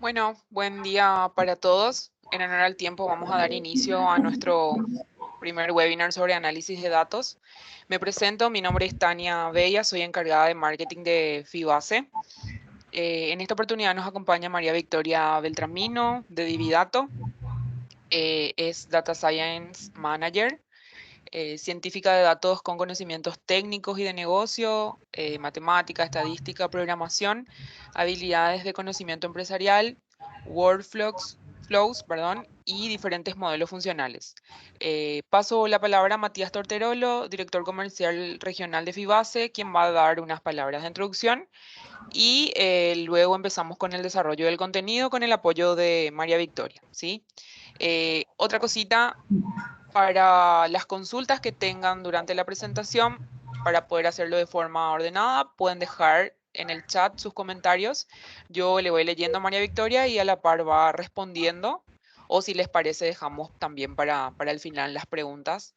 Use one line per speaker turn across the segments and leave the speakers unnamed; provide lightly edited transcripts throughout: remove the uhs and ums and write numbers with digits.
Bueno, buen día para todos. En honor al tiempo vamos a dar inicio a nuestro primer webinar sobre análisis de datos. Me presento, mi nombre es Tania Bella, soy encargada de marketing de Fibase. En esta oportunidad nos acompaña María Victoria Beltramino de Dividato. Es Data Science Manager, científica de datos con conocimientos técnicos y de negocio, matemática, estadística, programación, habilidades de conocimiento empresarial, flows, y diferentes modelos funcionales. Paso la palabra a Matías Torterolo, director comercial regional de Fibase, quien va a dar unas palabras de introducción y luego empezamos con el desarrollo del contenido con el apoyo de María Victoria, ¿sí? Otra cosita, para las consultas que tengan durante la presentación, para poder hacerlo de forma ordenada, pueden dejar en el chat sus comentarios. Yo le voy leyendo a María Victoria y a la par va respondiendo. O si les parece, dejamos también para el final las preguntas.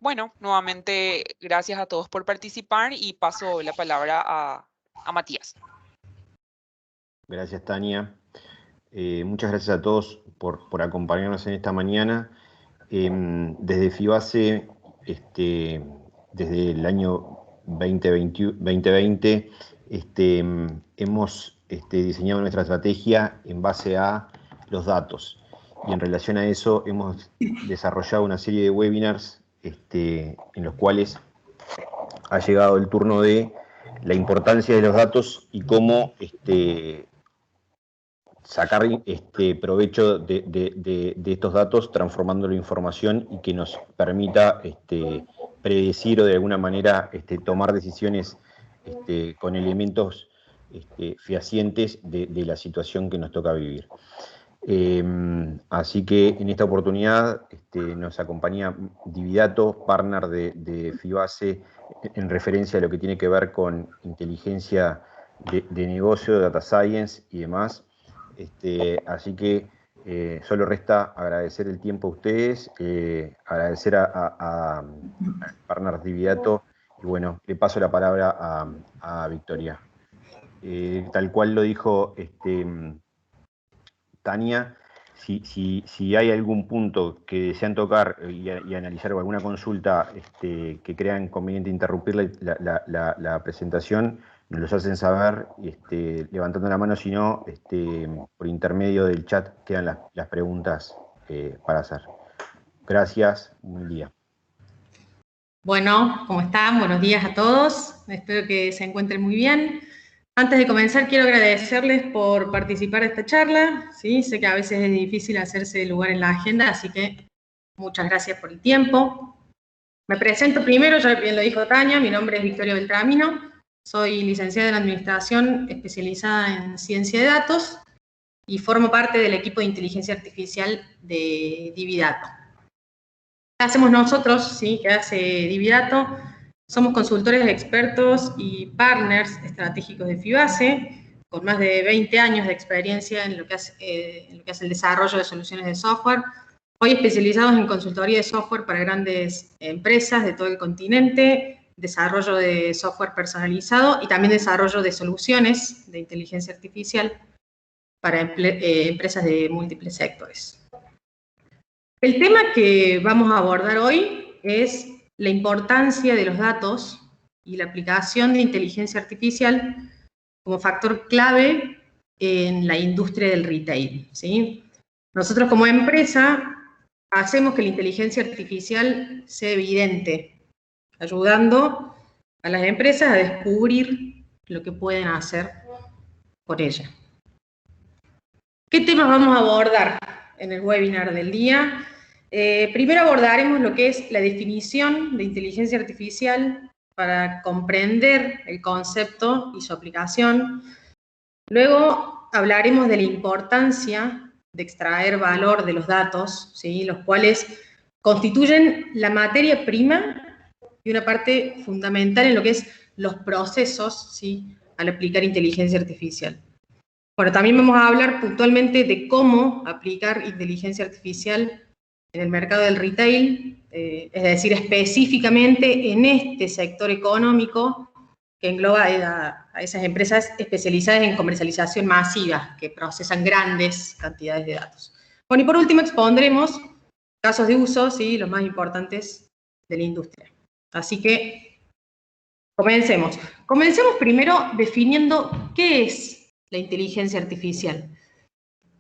Bueno, nuevamente, gracias a todos por participar y paso la palabra a Matías.
Gracias, Tania. Muchas gracias a todos por acompañarnos en esta mañana. Desde Fibase, desde el año 2020, hemos diseñado nuestra estrategia en base a los datos. Y en relación a eso hemos desarrollado una serie de webinars en los cuales ha llegado el turno de la importancia de los datos y cómo sacar provecho de estos datos transformándolo en información y que nos permita predecir o de alguna manera tomar decisiones con elementos fehacientes de la situación que nos toca vivir. Así que en esta oportunidad nos acompaña Dividato, partner de Fibase, en referencia a lo que tiene que ver con inteligencia de negocio, data science y demás. Así que solo resta agradecer el tiempo a ustedes, agradecer a partner Dividato, y bueno, le paso la palabra a Victoria. Tal cual lo dijo Tania, si hay algún punto que desean tocar y analizar o alguna consulta que crean conveniente interrumpir la presentación, nos los hacen saber levantando la mano, si no, por intermedio del chat quedan las preguntas para hacer. Gracias, buen día.
Bueno, ¿cómo están? Buenos días a todos. Espero que se encuentren muy bien. Antes de comenzar, quiero agradecerles por participar de esta charla. ¿Sí? Sé que a veces es difícil hacerse lugar en la agenda, así que muchas gracias por el tiempo. Me presento primero, ya bien lo dijo Tania, mi nombre es Victoria Beltramino. Soy licenciada en Administración especializada en Ciencia de Datos y formo parte del equipo de Inteligencia Artificial de Dividato. ¿Qué hacemos nosotros? ¿Sí? ¿Qué hace Dividato? Somos consultores expertos y partners estratégicos de Fibase, con más de 20 años de experiencia en lo que hace el desarrollo de soluciones de software, hoy especializados en consultoría de software para grandes empresas de todo el continente, desarrollo de software personalizado y también desarrollo de soluciones de inteligencia artificial para empresas de múltiples sectores. El tema que vamos a abordar hoy es la importancia de los datos y la aplicación de inteligencia artificial como factor clave en la industria del retail, ¿sí? Nosotros como empresa hacemos que la inteligencia artificial sea evidente, ayudando a las empresas a descubrir lo que pueden hacer por ella. ¿Qué temas vamos a abordar en el webinar del día? Primero abordaremos lo que es la definición de inteligencia artificial para comprender el concepto y su aplicación. Luego hablaremos de la importancia de extraer valor de los datos, ¿sí? Los cuales constituyen la materia prima y una parte fundamental en lo que es los procesos, ¿sí? Al aplicar inteligencia artificial. Bueno, también vamos a hablar puntualmente de cómo aplicar inteligencia artificial en el mercado del retail, es decir, específicamente en este sector económico que engloba a esas empresas especializadas en comercialización masiva, que procesan grandes cantidades de datos. Bueno, y por último expondremos casos de uso, ¿sí? Los más importantes de la industria. Así que, comencemos. Comencemos primero definiendo qué es la inteligencia artificial.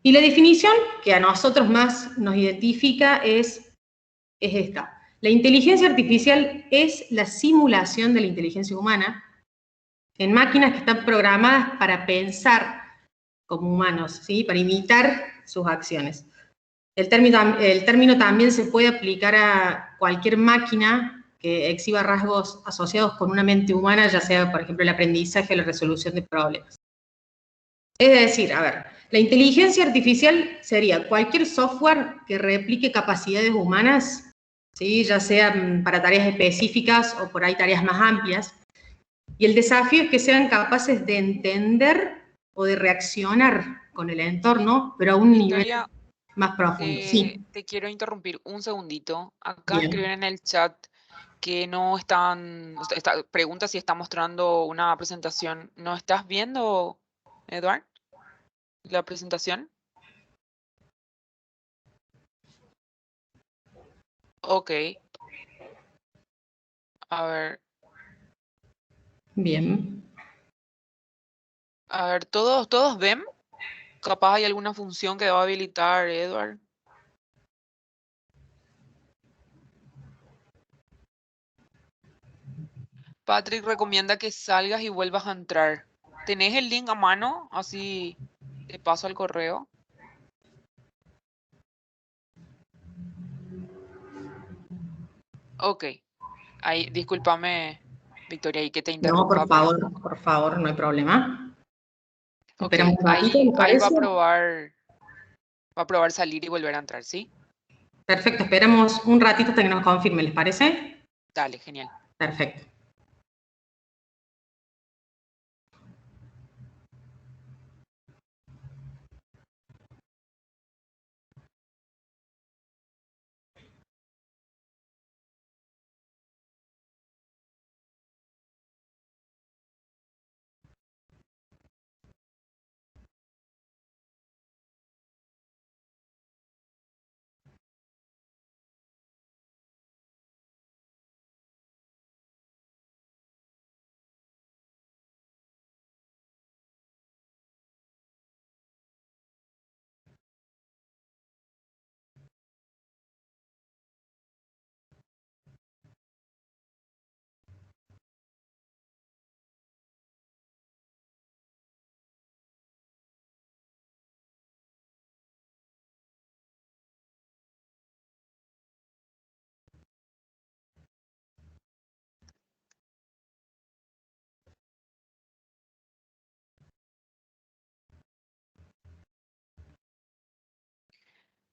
Y la definición que a nosotros más nos identifica es esta. La inteligencia artificial es la simulación de la inteligencia humana en máquinas que están programadas para pensar como humanos, ¿sí? Para imitar sus acciones. El término también se puede aplicar a cualquier máquina que exhiba rasgos asociados con una mente humana, ya sea, por ejemplo, el aprendizaje o la resolución de problemas. Es decir, a ver, la inteligencia artificial sería cualquier software que replique capacidades humanas, ¿sí? Ya sean para tareas específicas o por ahí tareas más amplias. Y el desafío es que sean capaces de entender o de reaccionar con el entorno, pero a un nivel más profundo. Sí.
Te quiero interrumpir un segundito. Acá
Bien.
escriben en el chat que no están, pregunta si está mostrando una presentación. ¿No estás viendo, Eduard, la presentación? Ok. A ver.
Bien.
A ver, ¿todos ven? Capaz hay alguna función que va a habilitar, Eduard. Patrick recomienda que salgas y vuelvas a entrar. ¿Tenés el link a mano? Así te paso al correo. Ok. Ahí, discúlpame, Victoria, y que te interrumpa.
No, por favor, no hay problema.
Ok,
Esperamos un ratito, ¿me
ahí
parece?
va a probar salir y volver a entrar, ¿sí?
Perfecto, esperamos un ratito hasta que nos confirme, ¿les parece?
Dale, genial.
Perfecto.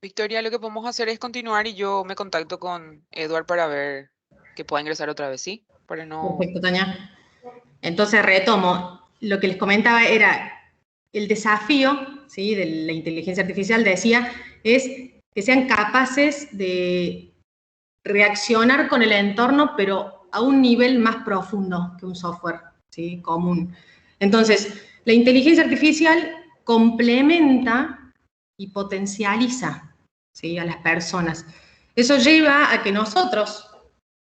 Victoria, lo que podemos hacer es continuar y yo me contacto con Eduard para ver que pueda ingresar otra vez, ¿sí? Para no...
Perfecto, Tania. Entonces retomo. Lo que les comentaba era el desafío, ¿sí? De la inteligencia artificial, decía, es que sean capaces de reaccionar con el entorno, pero a un nivel más profundo que un software, ¿sí? Común. Entonces, la inteligencia artificial complementa y potencializa, ¿sí? A las personas. Eso lleva a que nosotros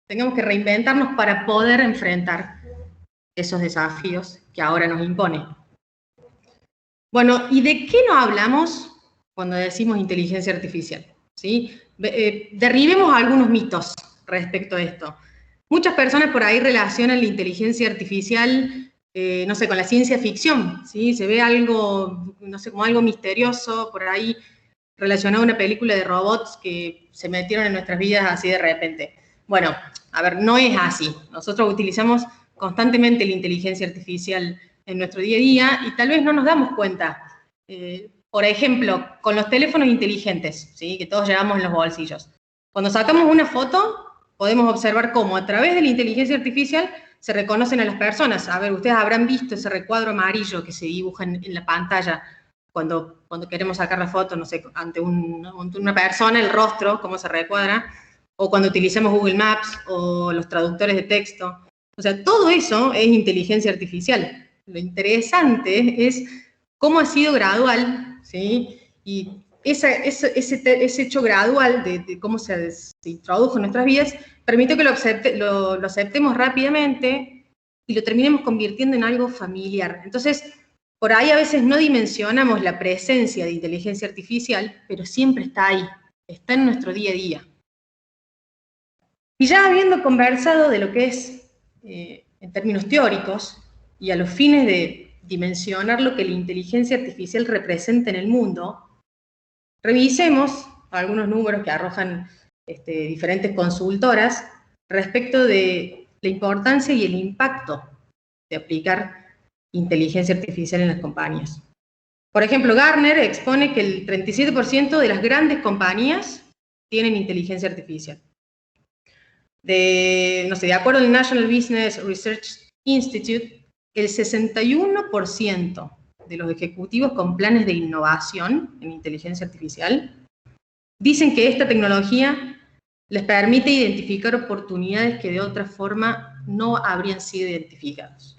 tengamos que reinventarnos para poder enfrentar esos desafíos que ahora nos impone. Bueno, ¿y de qué no hablamos cuando decimos inteligencia artificial? ¿Sí? Derribemos algunos mitos respecto a esto. Muchas personas por ahí relacionan la inteligencia artificial, no sé, con la ciencia ficción, ¿sí? Se ve algo, no sé, como algo misterioso por ahí relacionado a una película de robots que se metieron en nuestras vidas así de repente. Bueno, a ver, no es así. Nosotros utilizamos constantemente la inteligencia artificial en nuestro día a día y tal vez no nos damos cuenta. Por ejemplo, con los teléfonos inteligentes, ¿sí? Que todos llevamos en los bolsillos. Cuando sacamos una foto, podemos observar cómo a través de la inteligencia artificial se reconocen a las personas. A ver, ustedes habrán visto ese recuadro amarillo que se dibuja en la pantalla cuando queremos sacar la foto, no sé, ante una persona, el rostro, cómo se recuadra, o cuando utilizamos Google Maps o los traductores de texto. O sea, todo eso es inteligencia artificial. Lo interesante es cómo ha sido gradual, ¿sí? Y ese hecho gradual de cómo se introdujo en nuestras vidas permite que lo aceptemos rápidamente y lo terminemos convirtiendo en algo familiar. Entonces, por ahí a veces no dimensionamos la presencia de inteligencia artificial, pero siempre está ahí, está en nuestro día a día. Y ya habiendo conversado de lo que es, en términos teóricos, y a los fines de dimensionar lo que la inteligencia artificial representa en el mundo, revisemos algunos números que arrojan diferentes consultoras respecto de la importancia y el impacto de aplicar inteligencia artificial en las compañías. Por ejemplo, Gartner expone que el 37% de las grandes compañías tienen inteligencia artificial. De acuerdo al National Business Research Institute, el 61% de los ejecutivos con planes de innovación en inteligencia artificial dicen que esta tecnología les permite identificar oportunidades que de otra forma no habrían sido identificadas.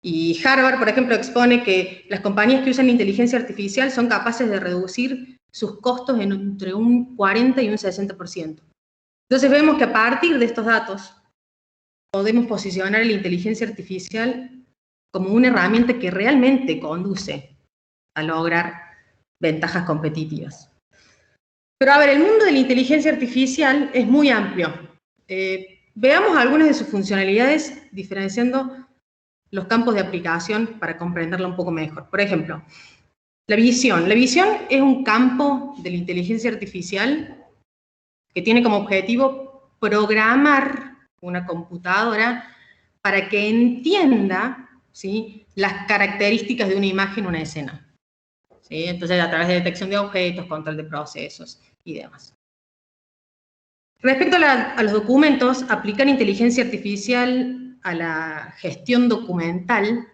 Y Harvard, por ejemplo, expone que las compañías que usan inteligencia artificial son capaces de reducir sus costos entre un 40 y un 60%. Entonces vemos que a partir de estos datos podemos posicionar la inteligencia artificial como una herramienta que realmente conduce a lograr ventajas competitivas. Pero a ver, el mundo de la inteligencia artificial es muy amplio. Veamos algunas de sus funcionalidades diferenciando los campos de aplicación para comprenderla un poco mejor. Por ejemplo, la visión. La visión es un campo de la inteligencia artificial que tiene como objetivo programar una computadora para que entienda, ¿sí?, las características de una imagen o una escena. ¿Sí? Entonces, a través de detección de objetos, control de procesos y demás. Respecto a los documentos, aplicar inteligencia artificial a la gestión documental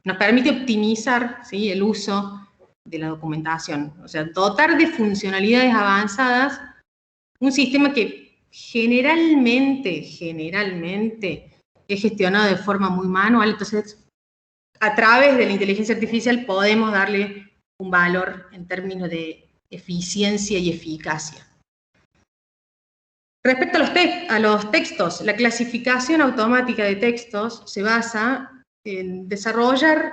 nos permite optimizar, ¿sí?, el uso de la documentación. O sea, dotar de funcionalidades avanzadas un sistema que generalmente es gestionado de forma muy manual. Entonces, a través de la inteligencia artificial podemos darle un valor en términos de eficiencia y eficacia. Respecto a los textos, la clasificación automática de textos se basa en desarrollar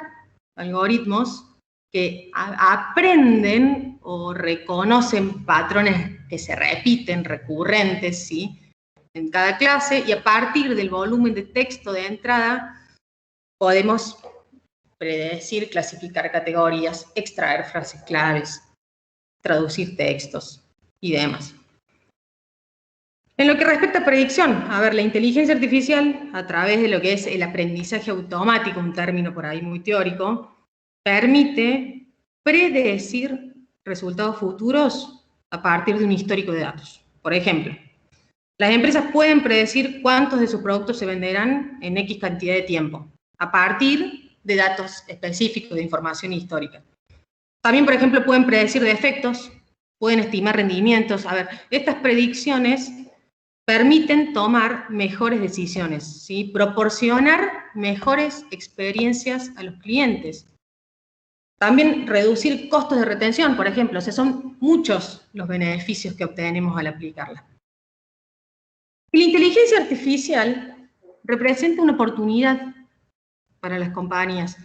algoritmos que aprenden o reconocen patrones que se repiten, recurrentes, ¿sí?, en cada clase, y a partir del volumen de texto de entrada podemos predecir, clasificar categorías, extraer frases claves, traducir textos y demás. En lo que respecta a predicción, a ver, la inteligencia artificial, a través de lo que es el aprendizaje automático, un término por ahí muy teórico, permite predecir resultados futuros a partir de un histórico de datos. Por ejemplo, las empresas pueden predecir cuántos de sus productos se venderán en X cantidad de tiempo, a partir de datos específicos de información histórica. También, por ejemplo, pueden predecir defectos, pueden estimar rendimientos. A ver, estas predicciones permiten tomar mejores decisiones, ¿sí?, proporcionar mejores experiencias a los clientes. También reducir costos de retención, por ejemplo. O sea, son muchos los beneficios que obtenemos al aplicarla. Y la inteligencia artificial representa una oportunidad para las compañías.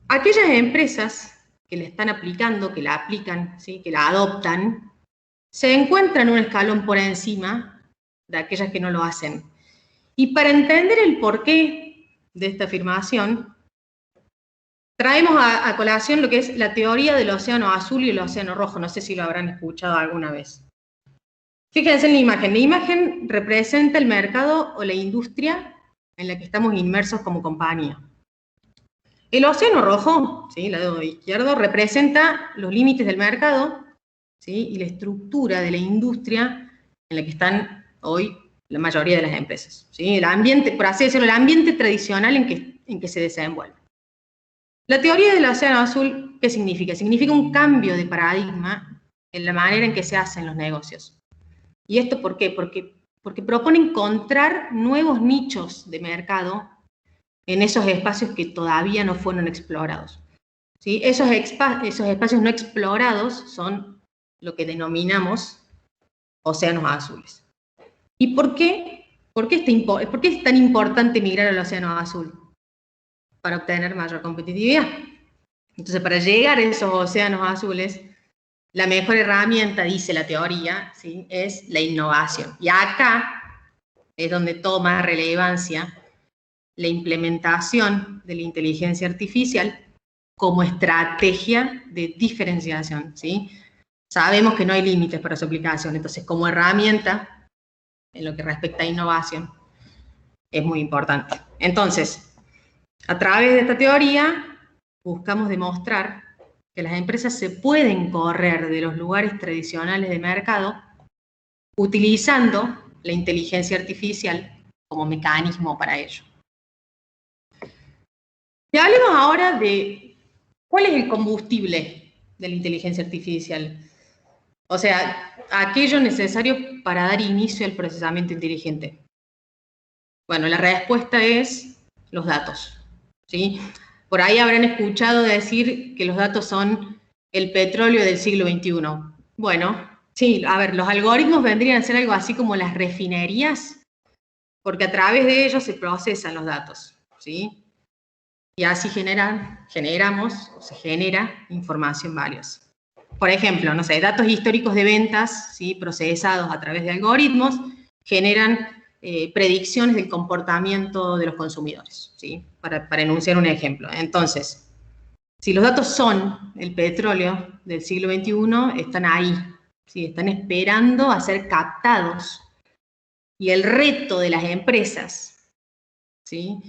Aquellas empresas que la están aplicando, que la aplican, ¿sí?, que la adoptan, se encuentran un escalón por encima de aquellas que no lo hacen. Y para entender el porqué de esta afirmación, traemos a colación lo que es la teoría del océano azul y el océano rojo. No sé si lo habrán escuchado alguna vez. Fíjense en la imagen. La imagen representa el mercado o la industria en la que estamos inmersos como compañía. El océano rojo, ¿sí?, el lado izquierdo, representa los límites del mercado, ¿sí?, y la estructura de la industria en la que están hoy la mayoría de las empresas, ¿sí?, el ambiente, por así decirlo, el ambiente tradicional en que se desenvuelve. La teoría del océano azul, ¿qué significa? Significa un cambio de paradigma en la manera en que se hacen los negocios. ¿Y esto por qué? Porque porque propone encontrar nuevos nichos de mercado en esos espacios que todavía no fueron explorados. ¿Sí? Esos espacios no explorados son lo que denominamos océanos azules. ¿Y por qué? ¿Por qué es tan importante migrar al océano azul? Para obtener mayor competitividad. Entonces, para llegar a esos océanos azules, la mejor herramienta, dice la teoría, ¿sí?, es la innovación. Y acá es donde toma relevancia la implementación de la inteligencia artificial como estrategia de diferenciación, ¿sí? Sabemos que no hay límites para su aplicación, entonces como herramienta, en lo que respecta a innovación, es muy importante. Entonces, a través de esta teoría, buscamos demostrar que las empresas se pueden correr de los lugares tradicionales de mercado utilizando la inteligencia artificial como mecanismo para ello. Y hablemos ahora de cuál es el combustible de la inteligencia artificial. O sea, aquello necesario para dar inicio al procesamiento inteligente. Bueno, la respuesta es los datos, ¿sí? Por ahí habrán escuchado decir que los datos son el petróleo del siglo XXI. Bueno, sí, a ver, los algoritmos vendrían a ser algo así como las refinerías, porque a través de ellos se procesan los datos, ¿sí? Y así se genera información valiosa. Por ejemplo, no sé, datos históricos de ventas, ¿sí?, procesados a través de algoritmos, generan predicciones del comportamiento de los consumidores, ¿sí?, para enunciar un ejemplo. Entonces, si los datos son el petróleo del siglo XXI, están ahí, ¿sí?, están esperando a ser captados. Y el reto de las empresas, ¿sí?,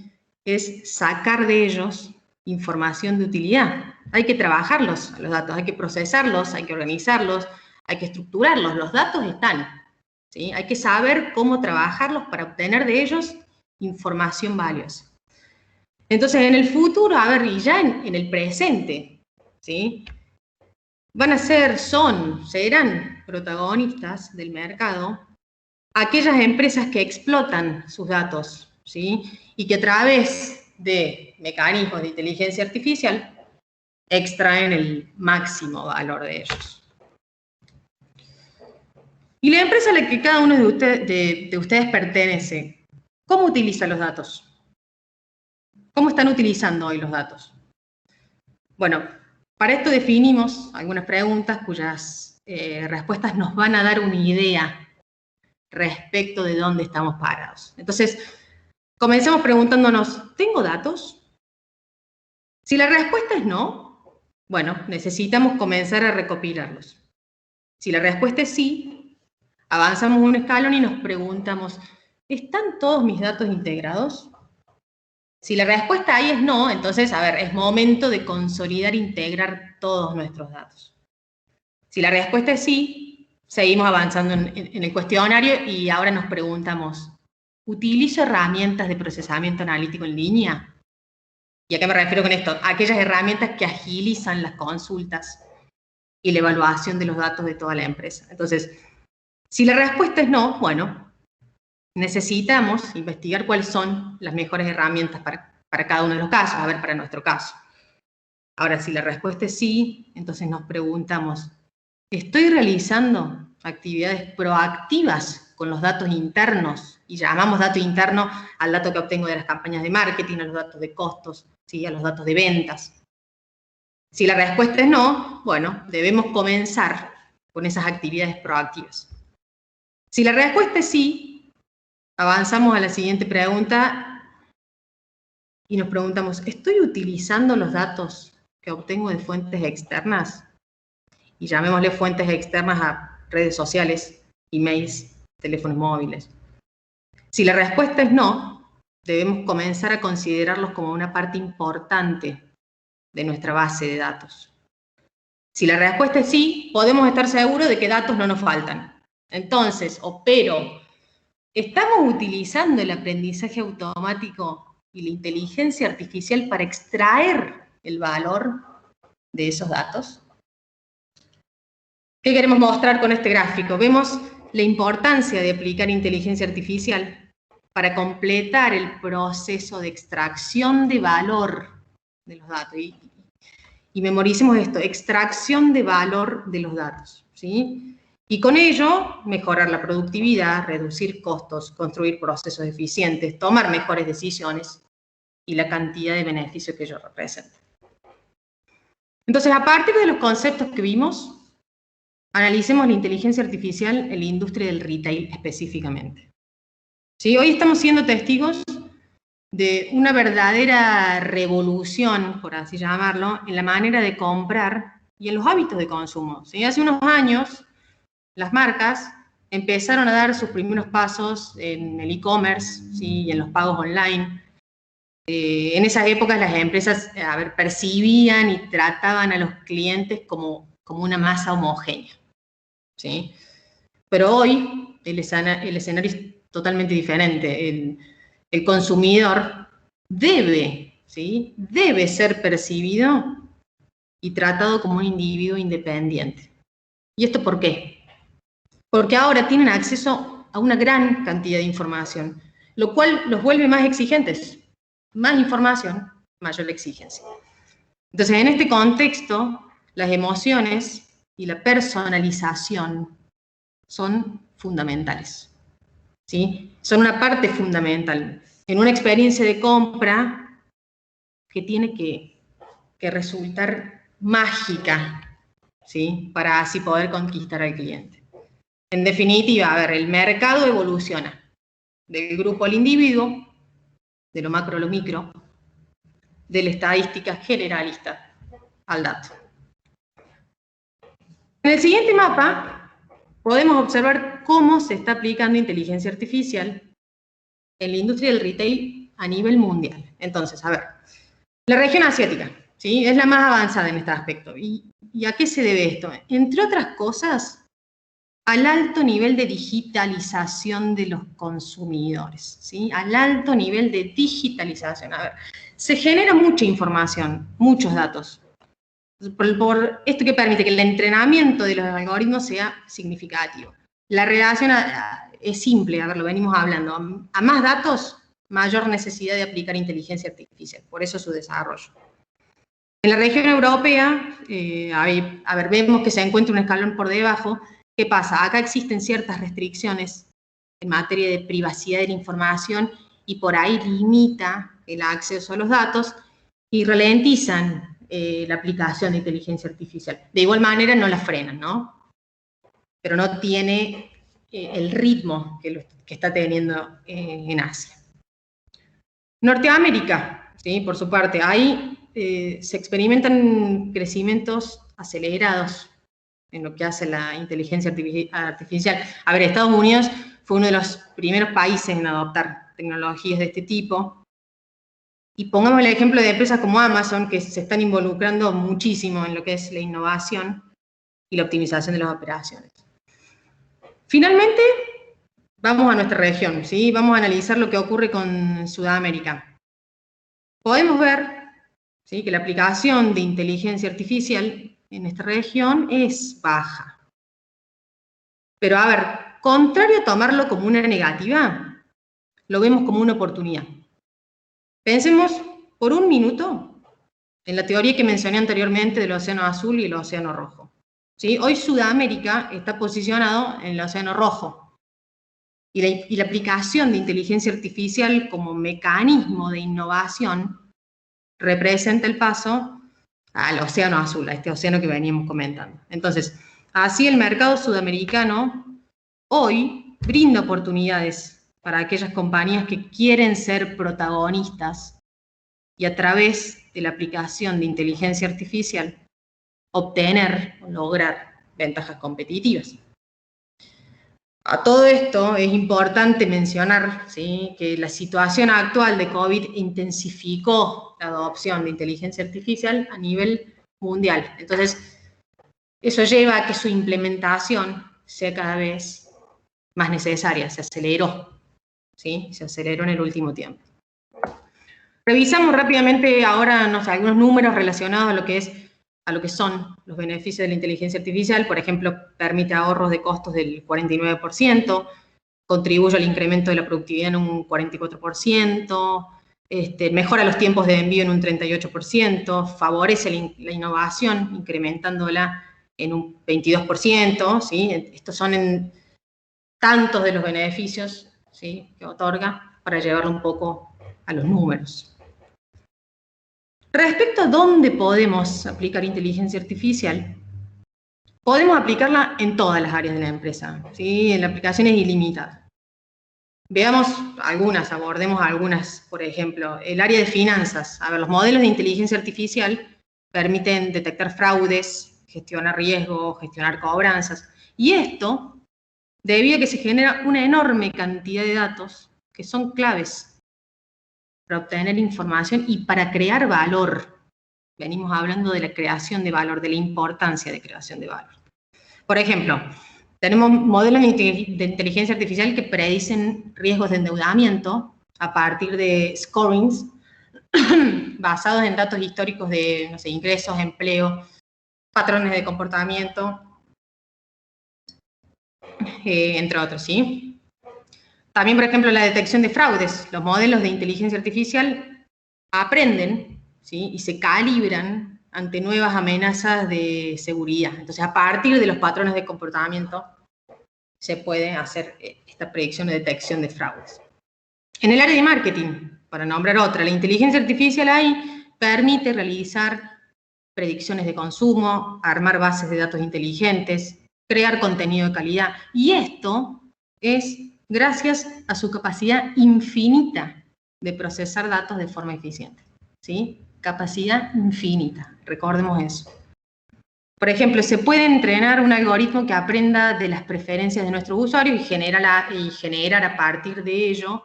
es sacar de ellos información de utilidad. Hay que trabajarlos, los datos, hay que procesarlos, hay que organizarlos, hay que estructurarlos. Los datos están, ¿sí? Hay que saber cómo trabajarlos para obtener de ellos información valiosa. Entonces, en el futuro, a ver, y ya en el presente, ¿sí?, serán protagonistas del mercado aquellas empresas que explotan sus datos, ¿sí?, y que a través de mecanismos de inteligencia artificial extraen el máximo valor de ellos. Y la empresa a la que cada uno de ustedes pertenece, ¿cómo utiliza los datos? ¿Cómo están utilizando hoy los datos? Bueno, para esto definimos algunas preguntas cuyas respuestas nos van a dar una idea respecto de dónde estamos parados. Entonces, comencemos preguntándonos, ¿tengo datos? Si la respuesta es no, bueno, necesitamos comenzar a recopilarlos. Si la respuesta es sí, avanzamos un escalón y nos preguntamos, ¿están todos mis datos integrados? Si la respuesta ahí es no, entonces, a ver, es momento de consolidar e integrar todos nuestros datos. Si la respuesta es sí, seguimos avanzando en el cuestionario y ahora nos preguntamos, ¿utilizo herramientas de procesamiento analítico en línea? ¿Y a qué me refiero con esto? Aquellas herramientas que agilizan las consultas y la evaluación de los datos de toda la empresa. Entonces, si la respuesta es no, bueno, necesitamos investigar cuáles son las mejores herramientas para cada uno de los casos, a ver, para nuestro caso. Ahora, si la respuesta es sí, entonces nos preguntamos, ¿estoy realizando actividades proactivas con los datos internos? Y llamamos dato interno al dato que obtengo de las campañas de marketing, a los datos de costos, ¿sí?, a los datos de ventas. Si la respuesta es no, bueno, debemos comenzar con esas actividades proactivas. Si la respuesta es sí, avanzamos a la siguiente pregunta y nos preguntamos, ¿estoy utilizando los datos que obtengo de fuentes externas? Y llamémosle fuentes externas a redes sociales, emails, teléfonos móviles. Si la respuesta es no, debemos comenzar a considerarlos como una parte importante de nuestra base de datos. Si la respuesta es sí, podemos estar seguros de que datos no nos faltan. Entonces, pero, ¿estamos utilizando el aprendizaje automático y la inteligencia artificial para extraer el valor de esos datos? ¿Qué queremos mostrar con este gráfico? Vemos la importancia de aplicar inteligencia artificial para completar el proceso de extracción de valor de los datos. Y memoricemos esto, extracción de valor de los datos, ¿sí? Y con ello, mejorar la productividad, reducir costos, construir procesos eficientes, tomar mejores decisiones y la cantidad de beneficios que ello representa. Entonces, a partir de los conceptos que vimos, analicemos la inteligencia artificial en la industria del retail específicamente. ¿Sí? Hoy estamos siendo testigos de una verdadera revolución, por así llamarlo, en la manera de comprar y en los hábitos de consumo. ¿Sí? Hace unos años, las marcas empezaron a dar sus primeros pasos en el e-commerce, ¿sí? Y en los pagos online. En esas épocas las empresas percibían y trataban a los clientes como una masa homogénea, ¿sí? Pero hoy el escenario es totalmente diferente. El consumidor debe ser percibido y tratado como un individuo independiente. ¿Y esto por qué? Porque ahora tienen acceso a una gran cantidad de información, lo cual los vuelve más exigentes. Más información, mayor exigencia. Entonces, en este contexto, las emociones y la personalización son fundamentales, ¿sí? Son una parte fundamental en una experiencia de compra que tiene que resultar mágica, ¿sí? Para así poder conquistar al cliente. En definitiva, el mercado evoluciona del grupo al individuo, de lo macro a lo micro, de la estadística generalista al dato. En el siguiente mapa podemos observar cómo se está aplicando inteligencia artificial en la industria del retail a nivel mundial. Entonces, la región asiática, ¿sí? Es la más avanzada en este aspecto. ¿Y a qué se debe esto? Entre otras cosas, al alto nivel de digitalización de los consumidores, ¿sí? Al alto nivel de digitalización. Se genera mucha información, muchos datos. Por esto que permite que el entrenamiento de los algoritmos sea significativo. La relación es simple, lo venimos hablando. A más datos, mayor necesidad de aplicar inteligencia artificial. Por eso su desarrollo. En la región europea, vemos que se encuentra un escalón por debajo. ¿Qué pasa? Acá existen ciertas restricciones en materia de privacidad de la información y por ahí limita el acceso a los datos y ralentizan la aplicación de inteligencia artificial. De igual manera no la frenan, ¿no? Pero no tiene el ritmo que está teniendo en Asia. Norteamérica, ¿sí? Por su parte, ahí se experimentan crecimientos acelerados en lo que hace la inteligencia artificial. Estados Unidos fue uno de los primeros países en adoptar tecnologías de este tipo. Y pongamos el ejemplo de empresas como Amazon, que se están involucrando muchísimo en lo que es la innovación y la optimización de las operaciones. Finalmente, vamos a nuestra región, ¿sí? Vamos a analizar lo que ocurre con Sudamérica. Podemos ver, ¿sí?, que la aplicación de inteligencia artificial en esta región es baja. Pero, contrario a tomarlo como una negativa, lo vemos como una oportunidad. Pensemos por un minuto en la teoría que mencioné anteriormente del océano azul y el océano rojo, ¿sí? Hoy Sudamérica está posicionado en el océano rojo. Y la aplicación de inteligencia artificial como mecanismo de innovación representa el paso al océano azul, a este océano que veníamos comentando. Entonces, así el mercado sudamericano hoy brinda oportunidades para aquellas compañías que quieren ser protagonistas y a través de la aplicación de inteligencia artificial obtener o lograr ventajas competitivas. A todo esto es importante mencionar, ¿sí?, que la situación actual de COVID intensificó la adopción de inteligencia artificial a nivel mundial. Entonces, eso lleva a que su implementación sea cada vez más necesaria, se aceleró, ¿sí? Se aceleró en el último tiempo. Revisamos rápidamente ahora algunos números relacionados a lo que es a lo que son los beneficios de la inteligencia artificial. Por ejemplo, permite ahorros de costos del 49%, contribuye al incremento de la productividad en un 44%, mejora los tiempos de envío en un 38%, favorece la innovación, incrementándola en un 22%, ¿sí? Estos son tantos de los beneficios, ¿sí?, que otorga, para llevarlo un poco a los números. Respecto a dónde podemos aplicar inteligencia artificial, podemos aplicarla en todas las áreas de la empresa, ¿sí? La aplicación es ilimitada. Veamos algunas, abordemos algunas, por ejemplo, el área de finanzas. A ver, los modelos de inteligencia artificial permiten detectar fraudes, gestionar riesgos, gestionar cobranzas. Y esto debido a que se genera una enorme cantidad de datos que son claves para obtener información y para crear valor. Venimos hablando de la creación de valor, de la importancia de creación de valor. Por ejemplo, tenemos modelos de inteligencia artificial que predicen riesgos de endeudamiento a partir de scorings basados en datos históricos de, no sé, ingresos, empleo, patrones de comportamiento, entre otros, ¿sí? También, por ejemplo, la detección de fraudes. Los modelos de inteligencia artificial aprenden, ¿sí?, y se calibran ante nuevas amenazas de seguridad. Entonces, a partir de los patrones de comportamiento, se puede hacer esta predicción o detección de fraudes. En el área de marketing, para nombrar otra, la inteligencia artificial ahí permite realizar predicciones de consumo, armar bases de datos inteligentes, crear contenido de calidad. Y esto es gracias a su capacidad infinita de procesar datos de forma eficiente, ¿sí? Capacidad infinita, recordemos eso. Por ejemplo, se puede entrenar un algoritmo que aprenda de las preferencias de nuestros usuarios y generar a partir de ello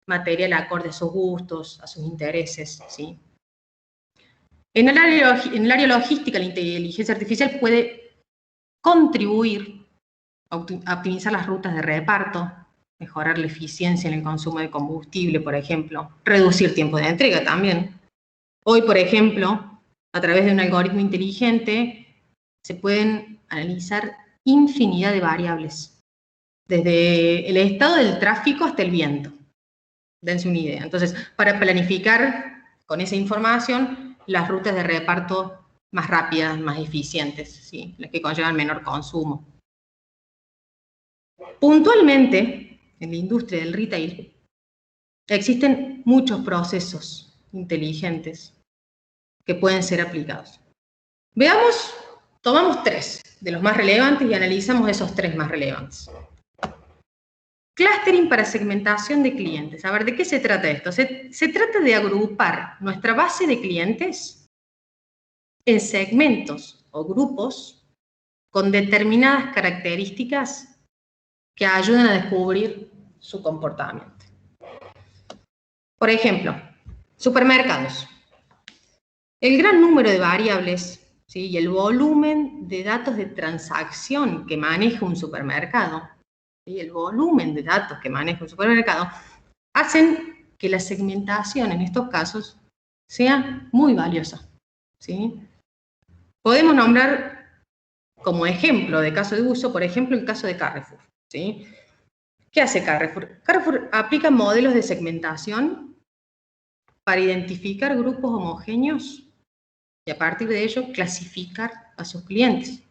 material acorde a sus gustos, a sus intereses, ¿sí? En el área logística, la inteligencia artificial puede contribuir a optimizar las rutas de reparto, mejorar la eficiencia en el consumo de combustible, por ejemplo, reducir tiempo de entrega también. Hoy, por ejemplo, a través de un algoritmo inteligente, se pueden analizar infinidad de variables, desde el estado del tráfico hasta el viento. Dense una idea. Entonces, para planificar con esa información las rutas de reparto más rápidas, más eficientes, ¿sí?, las que conllevan menor consumo. Puntualmente, en la industria del retail, existen muchos procesos inteligentes que pueden ser aplicados. Veamos, tomamos 3 de los más relevantes y analizamos esos 3 más relevantes. Clustering para segmentación de clientes. A ver, ¿de qué se trata esto? Se trata de agrupar nuestra base de clientes en segmentos o grupos con determinadas características que ayuden a descubrir su comportamiento. Por ejemplo, supermercados. El gran número de variables, ¿sí?, y el volumen de datos de transacción que maneja un supermercado, ¿sí?, el volumen de datos que maneja un supermercado, hacen que la segmentación en estos casos sea muy valiosa, ¿sí? Podemos nombrar como ejemplo de caso de uso, por ejemplo, el caso de Carrefour, ¿sí? ¿Qué hace Carrefour? Carrefour aplica modelos de segmentación para identificar grupos homogéneos y a partir de ello clasificar a sus clientes.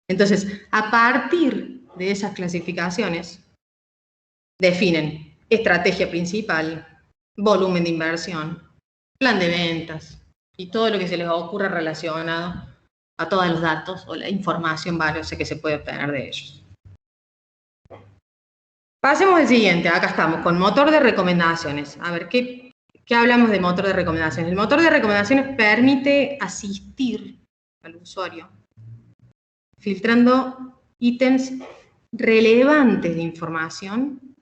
Entonces, a partir de esas clasificaciones, definen estrategia principal, volumen de inversión, plan de ventas y todo lo que se les ocurra relacionado a todos los datos o la información valiosa que se puede obtener de ellos. Pasemos al siguiente, acá estamos, con motor de recomendaciones. A ver, ¿qué hablamos de motor de recomendaciones? El motor de recomendaciones permite asistir al usuario filtrando ítems relevantes de información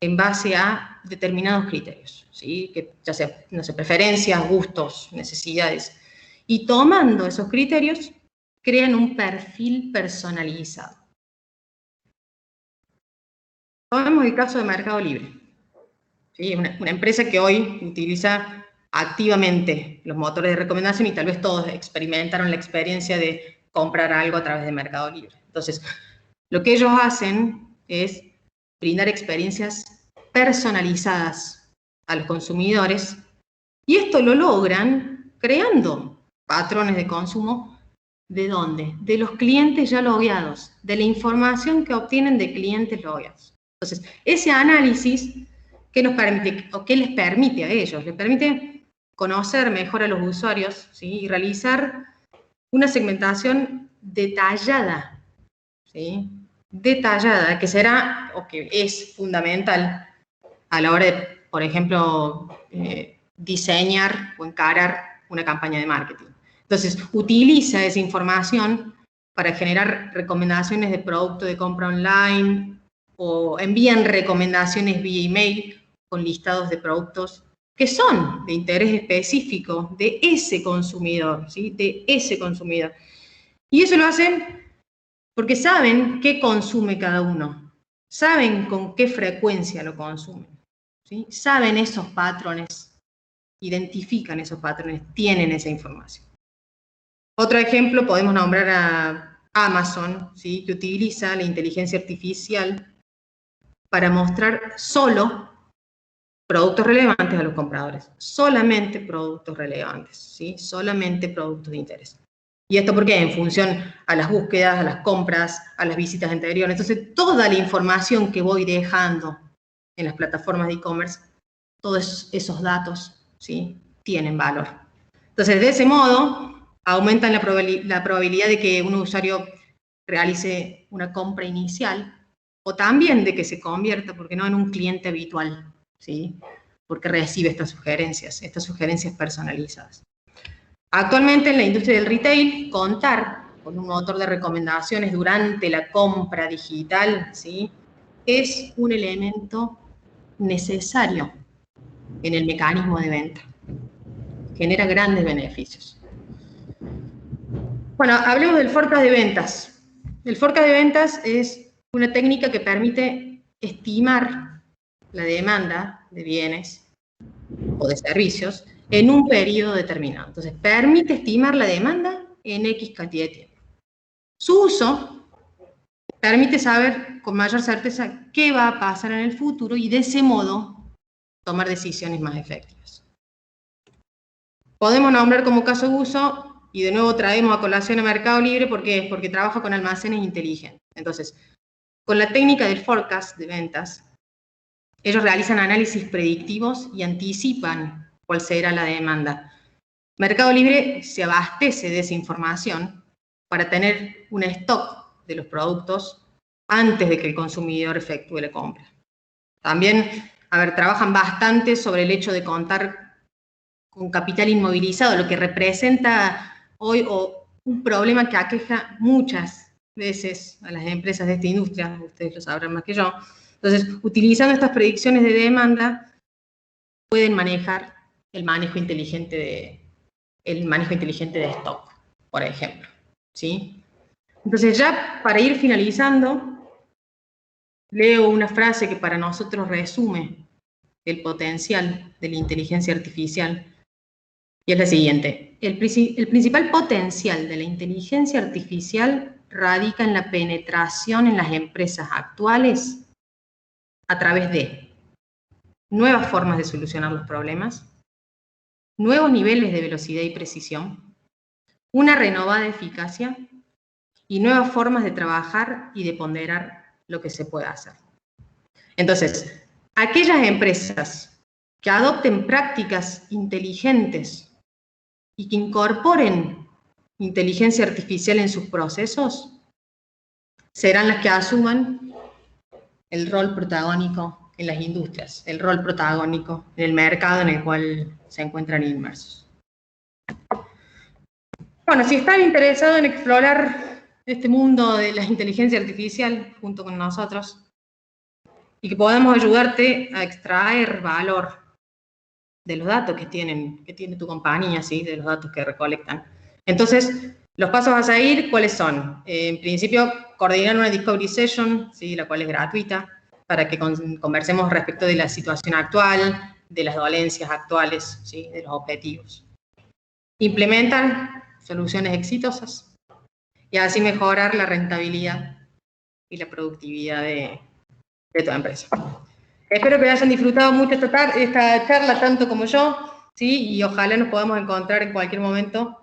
en base a determinados criterios, ¿sí?, que ya sea, no sé, preferencias, gustos, necesidades. Y tomando esos criterios, crean un perfil personalizado. Tomemos el caso de Mercado Libre, ¿sí? Una empresa que hoy utiliza activamente los motores de recomendación y tal vez todos experimentaron la experiencia de comprar algo a través de Mercado Libre. Entonces, lo que ellos hacen es brindar experiencias personalizadas a los consumidores, y esto lo logran creando patrones de consumo. ¿De dónde? De los clientes ya logueados, de la información que obtienen de clientes logueados. Entonces, ese análisis, ¿qué nos permite, o qué les permite a ellos? Les permite conocer mejor a los usuarios, ¿sí? Y realizar una segmentación detallada, ¿sí? Detallada, que será, o que es fundamental a la hora de, por ejemplo, diseñar o encarar una campaña de marketing. Entonces, utiliza esa información para generar recomendaciones de producto de compra online, o envían recomendaciones vía email con listados de productos que son de interés específico de ese consumidor, ¿sí? De ese consumidor. Y eso lo hacen porque saben qué consume cada uno, saben con qué frecuencia lo consumen, ¿sí? Saben esos patrones, identifican esos patrones, tienen esa información. Otro ejemplo, podemos nombrar a Amazon, ¿sí? Que utiliza la inteligencia artificial para mostrar solo productos relevantes a los compradores, solamente productos relevantes, ¿sí? Solamente productos de interés. ¿Y esto por qué? En función a las búsquedas, a las compras, a las visitas anteriores. Entonces, toda la información que voy dejando en las plataformas de e-commerce, todos esos datos, ¿sí? Tienen valor. Entonces, de ese modo, aumentan la probabilidad de que un usuario realice una compra inicial, o también de que se convierta, porque no, en un cliente habitual, ¿sí? Porque recibe estas sugerencias personalizadas. Actualmente en la industria del retail, contar con un motor de recomendaciones durante la compra digital, ¿sí? Es un elemento necesario en el mecanismo de venta. Genera grandes beneficios. Bueno, hablemos del forecast de ventas. El forecast de ventas es una técnica que permite estimar la demanda de bienes o de servicios en un periodo determinado. Entonces, permite estimar la demanda en X cantidad de tiempo. Su uso permite saber con mayor certeza qué va a pasar en el futuro y de ese modo tomar decisiones más efectivas. Podemos nombrar como caso de uso, y de nuevo traemos a colación a Mercado Libre, porque trabaja con almacenes inteligentes. Entonces, con la técnica del forecast de ventas, ellos realizan análisis predictivos y anticipan cuál será la demanda. Mercado Libre se abastece de esa información para tener un stock de los productos antes de que el consumidor efectúe la compra. También, trabajan bastante sobre el hecho de contar con capital inmovilizado, lo que representa hoy un problema que aqueja muchas veces a las empresas de esta industria, ustedes lo sabrán más que yo. Entonces, utilizando estas predicciones de demanda, pueden manejar el manejo inteligente de stock, por ejemplo, ¿sí? Entonces, ya para ir finalizando, leo una frase que para nosotros resume el potencial de la inteligencia artificial, y es la siguiente: el principal potencial de la inteligencia artificial radica en la penetración en las empresas actuales a través de nuevas formas de solucionar los problemas, nuevos niveles de velocidad y precisión, una renovada eficacia y nuevas formas de trabajar y de ponderar lo que se puede hacer. Entonces, aquellas empresas que adopten prácticas inteligentes y que incorporen inteligencia artificial en sus procesos, serán las que asuman el rol protagónico en las industrias, el rol protagónico en el mercado en el cual se encuentran inmersos. Bueno, si están interesados en explorar este mundo de la inteligencia artificial junto con nosotros y que podamos ayudarte a extraer valor de los datos que tiene tu compañía, ¿sí? De los datos que recolectan. Entonces, los pasos a seguir, ¿cuáles son? En principio, coordinar una Discovery Session, ¿sí? La cual es gratuita, para que conversemos respecto de la situación actual, de las dolencias actuales, ¿sí? De los objetivos. Implementan soluciones exitosas y así mejorar la rentabilidad y la productividad de tu empresa. Espero que hayan disfrutado mucho esta charla, tanto como yo, ¿sí? Y ojalá nos podamos encontrar en cualquier momento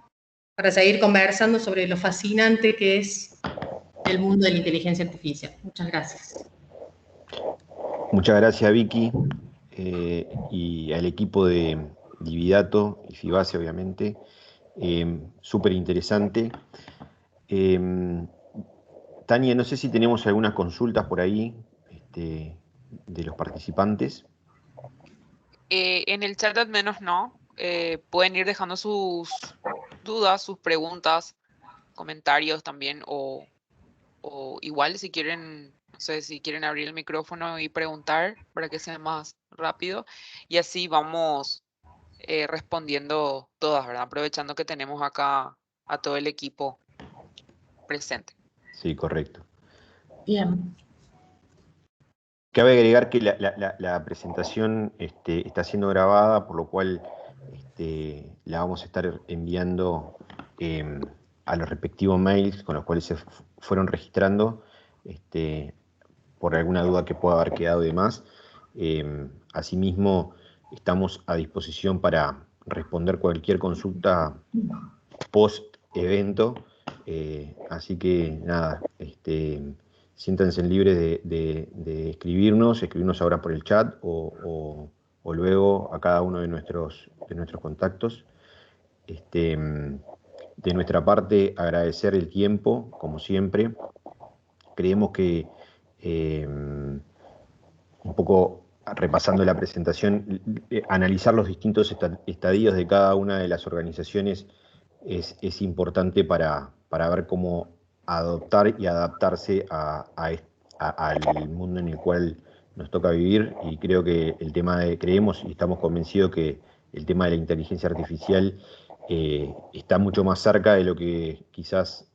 para seguir conversando sobre lo fascinante que es el mundo de la inteligencia artificial. Muchas gracias.
Muchas gracias, Vicky, y al equipo de Dividato y Fibase, obviamente. Súper interesante. Tania, no sé si tenemos algunas consultas por ahí de los participantes.
En el chat al menos no. Pueden ir dejando sus dudas, sus preguntas, comentarios también, o igual si quieren, no sé, si quieren abrir el micrófono y preguntar para que sea más rápido, y así vamos respondiendo todas, ¿verdad? Aprovechando que tenemos acá a todo el equipo presente.
Sí, correcto.
Bien.
Cabe agregar que la presentación está siendo grabada, por lo cual la vamos a estar enviando a los respectivos mails con los cuales se fueron registrando, por alguna duda que pueda haber quedado de más. Asimismo, estamos a disposición para responder cualquier consulta post-evento, así que nada, siéntanse libres de escribirnos ahora por el chat o luego a cada uno de nuestros contactos. De nuestra parte, agradecer el tiempo, como siempre. Creemos que, un poco repasando la presentación, analizar los distintos estadios de cada una de las organizaciones es importante para ver cómo adoptar y adaptarse al mundo en el cual nos toca vivir, y creo que creemos y estamos convencidos que el tema de la inteligencia artificial está mucho más cerca de lo que quizás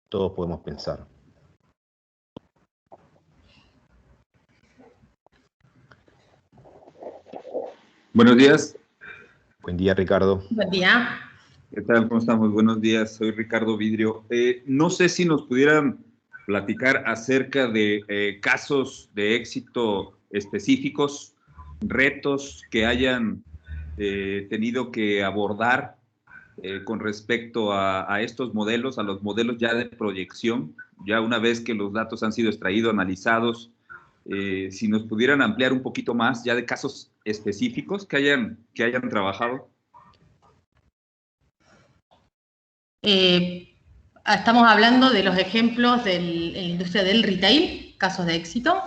todos podemos pensar.
Buenos días.
Buen día, Ricardo.
Buen día.
¿Qué tal? ¿Cómo estamos? Buenos días, soy Ricardo Vidrio. No sé si nos pudieran platicar acerca de casos de éxito específicos, retos que hayan tenido que abordar con respecto a estos modelos, a los modelos ya de proyección, ya una vez que los datos han sido extraídos, analizados. Si nos pudieran ampliar un poquito más ya de casos específicos que hayan trabajado.
Estamos hablando de los ejemplos de la industria del retail, casos de éxito.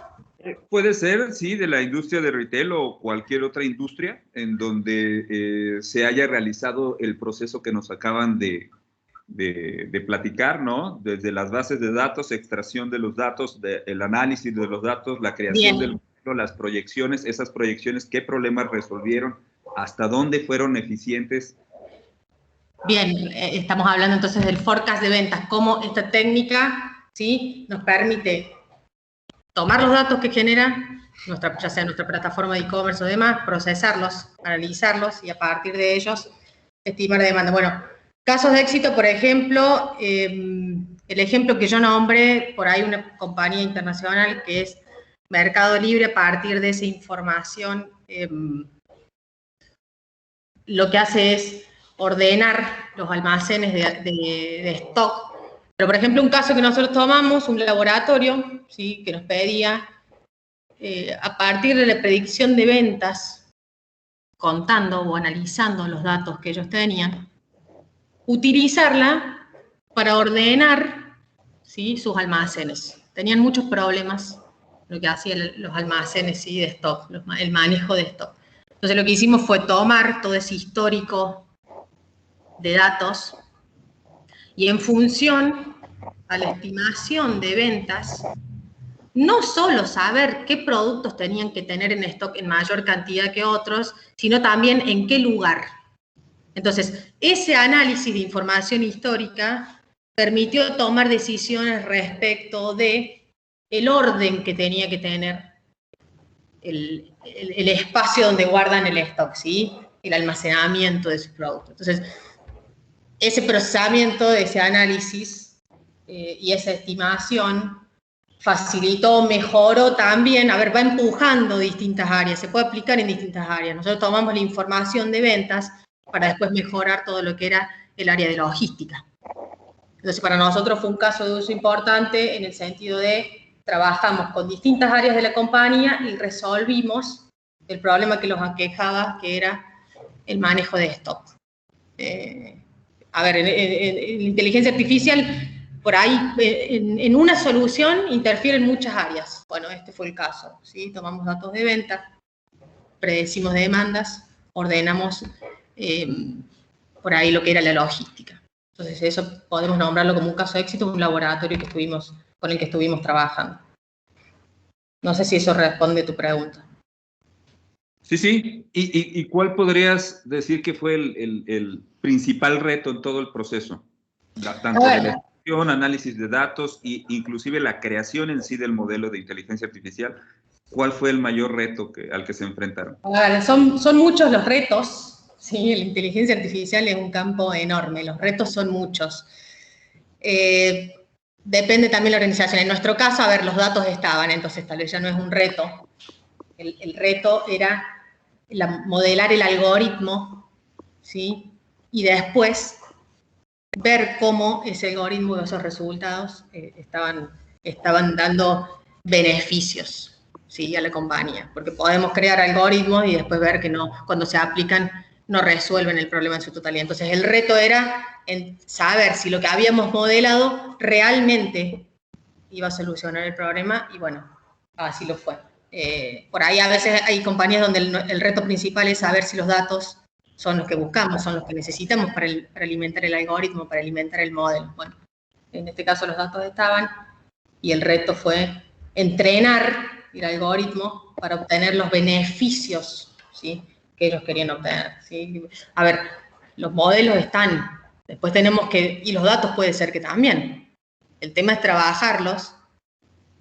Puede ser, sí, de la industria de retail o cualquier otra industria en donde se haya realizado el proceso que nos acaban de platicar, ¿no? Desde las bases de datos, extracción de los datos, el análisis de los datos, la creación del modelo, las proyecciones, esas proyecciones, qué problemas resolvieron, hasta dónde fueron eficientes.
Bien, estamos hablando entonces del forecast de ventas, cómo esta técnica, ¿sí?, nos permite tomar los datos que genera, ya sea nuestra plataforma de e-commerce o demás, procesarlos, analizarlos y a partir de ellos estimar demanda. Bueno, casos de éxito, por ejemplo, el ejemplo que yo nombré, por ahí una compañía internacional que es Mercado Libre, a partir de esa información, lo que hace es ordenar los almacenes de stock. Pero, por ejemplo, un caso que nosotros tomamos, un laboratorio, ¿sí?, que nos pedía, a partir de la predicción de ventas, contando o analizando los datos que ellos tenían, utilizarla para ordenar, ¿sí?, sus almacenes. Tenían muchos problemas lo que hacían los almacenes, ¿sí?, de stock, el manejo de stock. Entonces lo que hicimos fue tomar todo ese histórico de datos y en función a la estimación de ventas, no solo saber qué productos tenían que tener en stock en mayor cantidad que otros, sino también en qué lugar. Entonces, ese análisis de información histórica permitió tomar decisiones respecto de el orden que tenía que tener el espacio donde guardan el stock, ¿sí? El almacenamiento de sus productos. Entonces, ese procesamiento, ese análisis y esa estimación facilitó, mejoró también, va empujando distintas áreas, se puede aplicar en distintas áreas. Nosotros tomamos la información de ventas para después mejorar todo lo que era el área de logística. Entonces, para nosotros fue un caso de uso importante en el sentido de trabajamos con distintas áreas de la compañía y resolvimos el problema que los aquejaba, que era el manejo de stock. En inteligencia artificial, por ahí, en una solución interfieren muchas áreas. Bueno, este fue el caso, ¿sí? Tomamos datos de venta, predecimos demandas, ordenamos por ahí lo que era la logística. Entonces, eso podemos nombrarlo como un caso de éxito, un laboratorio con el que estuvimos trabajando. No sé si eso responde a tu pregunta.
Sí, sí. ¿Y cuál podrías decir que fue el principal reto en todo el proceso? Tanto de la gestión, análisis de datos e inclusive la creación en sí del modelo de inteligencia artificial. ¿Cuál fue el mayor reto al que se enfrentaron?
Son muchos los retos. Sí, la inteligencia artificial es un campo enorme. Los retos son muchos. Depende también de la organización. En nuestro caso, los datos estaban, entonces tal vez ya no es un reto. El reto era modelar el algoritmo, ¿sí? Y después ver cómo ese algoritmo, esos resultados, estaban dando beneficios, ¿sí? A la compañía. Porque podemos crear algoritmos y después ver que no, cuando se aplican no resuelven el problema en su totalidad. Entonces, el reto era en saber si lo que habíamos modelado realmente iba a solucionar el problema, y bueno, así lo fue. Por ahí a veces hay compañías donde el reto principal es saber si los datos son los que buscamos, son los que necesitamos para alimentar el algoritmo, para alimentar el modelo. Bueno, en este caso los datos estaban, y el reto fue entrenar el algoritmo para obtener los beneficios, ¿sí?, que ellos querían obtener, ¿sí? Los modelos están, después tenemos que, y los datos puede ser que también. El tema es trabajarlos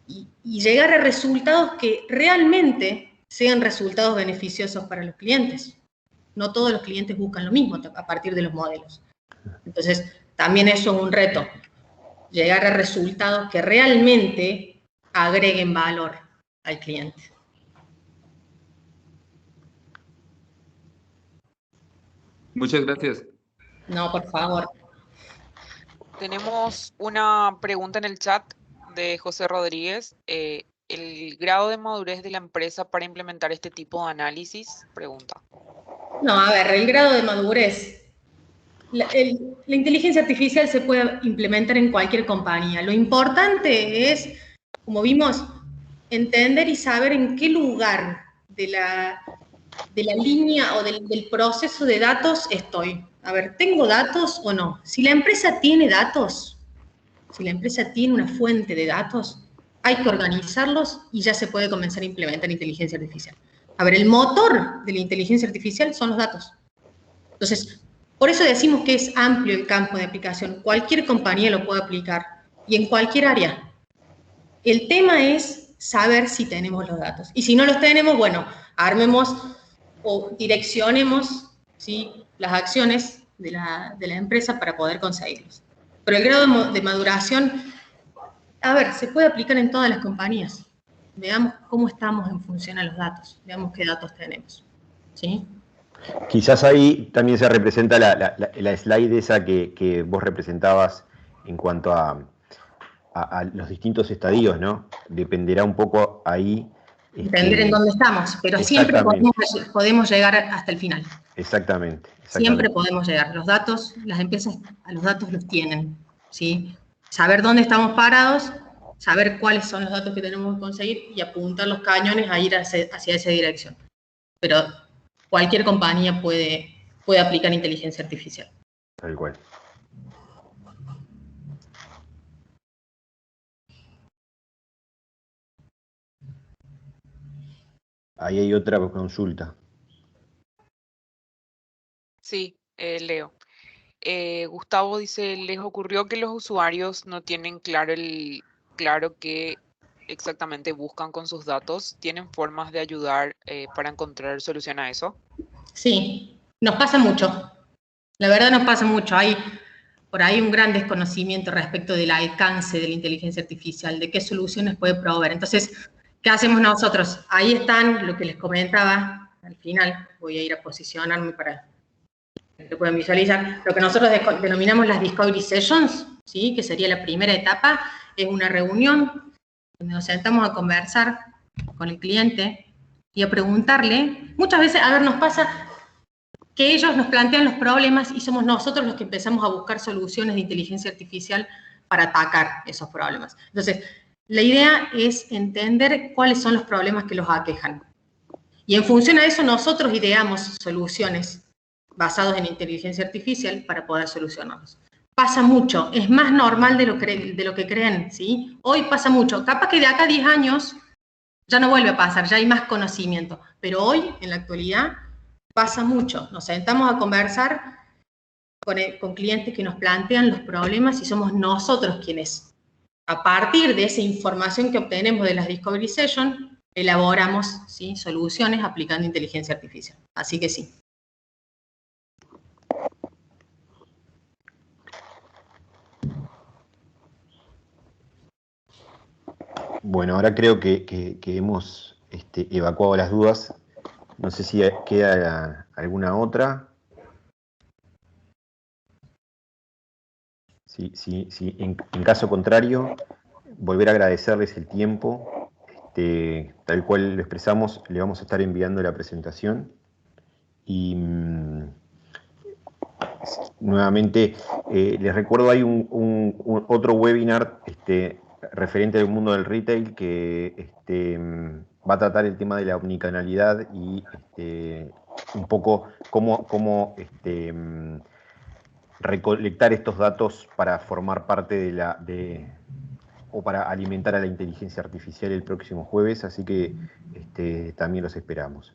y llegar a resultados que realmente sean resultados beneficiosos para los clientes. No todos los clientes buscan lo mismo a partir de los modelos. Entonces, también eso es un reto. Llegar a resultados que realmente agreguen valor al cliente.
Muchas gracias.
No, por favor.
Tenemos una pregunta en el chat de José Rodríguez. ¿El grado de madurez de la empresa para implementar este tipo de análisis? Pregunta.
No, el grado de madurez. La inteligencia artificial se puede implementar en cualquier compañía. Lo importante es, como vimos, entender y saber en qué lugar de la línea o del proceso de datos estoy. ¿Tengo datos o no? Si la empresa tiene datos, si la empresa tiene una fuente de datos, hay que organizarlos y ya se puede comenzar a implementar inteligencia artificial. El motor de la inteligencia artificial son los datos. Entonces, por eso decimos que es amplio el campo de aplicación. Cualquier compañía lo puede aplicar y en cualquier área. El tema es saber si tenemos los datos. Y si no los tenemos, bueno, armemos o direccionemos, ¿sí?, las acciones de la empresa para poder conseguirlos. Pero el grado de maduración, se puede aplicar en todas las compañías. Veamos cómo estamos en función a los datos. Veamos qué datos tenemos. ¿Sí?
Quizás ahí también se representa la slide esa que vos representabas en cuanto a los distintos estadios, ¿no? Dependerá un poco ahí.
Depender en dónde estamos, pero siempre podemos llegar hasta el final.
Exactamente.
Siempre podemos llegar. Los datos, las empresas a los datos los tienen, ¿sí? Saber dónde estamos parados, saber cuáles son los datos que tenemos que conseguir y apuntar los cañones a ir hacia esa dirección. Pero cualquier compañía puede aplicar inteligencia artificial.
Tal cual. Ahí hay otra consulta.
Sí, Leo. Gustavo dice, ¿les ocurrió que los usuarios no tienen claro que exactamente buscan con sus datos? ¿Tienen formas de ayudar para encontrar solución a eso?
Sí, nos pasa mucho. La verdad nos pasa mucho. Hay por ahí un gran desconocimiento respecto del alcance de la inteligencia artificial, de qué soluciones puede proveer. Entonces, ¿qué hacemos nosotros? Ahí están lo que les comentaba al final. Voy a ir a posicionarme para que lo puedan visualizar. Lo que nosotros denominamos las Discovery Sessions, ¿sí? Que sería la primera etapa, es una reunión donde nos sentamos a conversar con el cliente y a preguntarle. Muchas veces, a ver, nos pasa que ellos nos plantean los problemas y somos nosotros los que empezamos a buscar soluciones de inteligencia artificial para atacar esos problemas. Entonces, la idea es entender cuáles son los problemas que los aquejan. Y en función a eso, nosotros ideamos soluciones basadas en inteligencia artificial para poder solucionarlos. Pasa mucho, es más normal de lo que creen, ¿sí? Hoy pasa mucho. Capaz que de acá a 10 años ya no vuelve a pasar, ya hay más conocimiento. Pero hoy, en la actualidad, pasa mucho. Nos sentamos a conversar con clientes que nos plantean los problemas y somos nosotros quienes, a partir de esa información que obtenemos de las Discovery Sessions, elaboramos, ¿sí?, soluciones aplicando inteligencia artificial. Así que sí.
Bueno, ahora creo que hemos evacuado las dudas. No sé si queda alguna otra. Sí, en caso contrario, volver a agradecerles el tiempo. Tal cual lo expresamos, le vamos a estar enviando la presentación. Y nuevamente, les recuerdo, hay otro webinar referente al mundo del retail que va a tratar el tema de la omnicanalidad y un poco cómo recolectar estos datos para formar parte o para alimentar a la inteligencia artificial el próximo jueves, así que también los esperamos.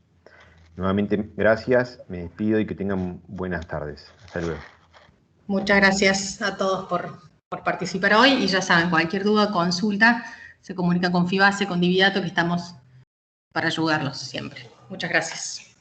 Nuevamente, gracias, me despido y que tengan buenas tardes. Hasta luego.
Muchas gracias a todos por participar hoy y ya saben, cualquier duda, consulta, se comunican con Fibase, con Dividato, que estamos para ayudarlos siempre. Muchas gracias.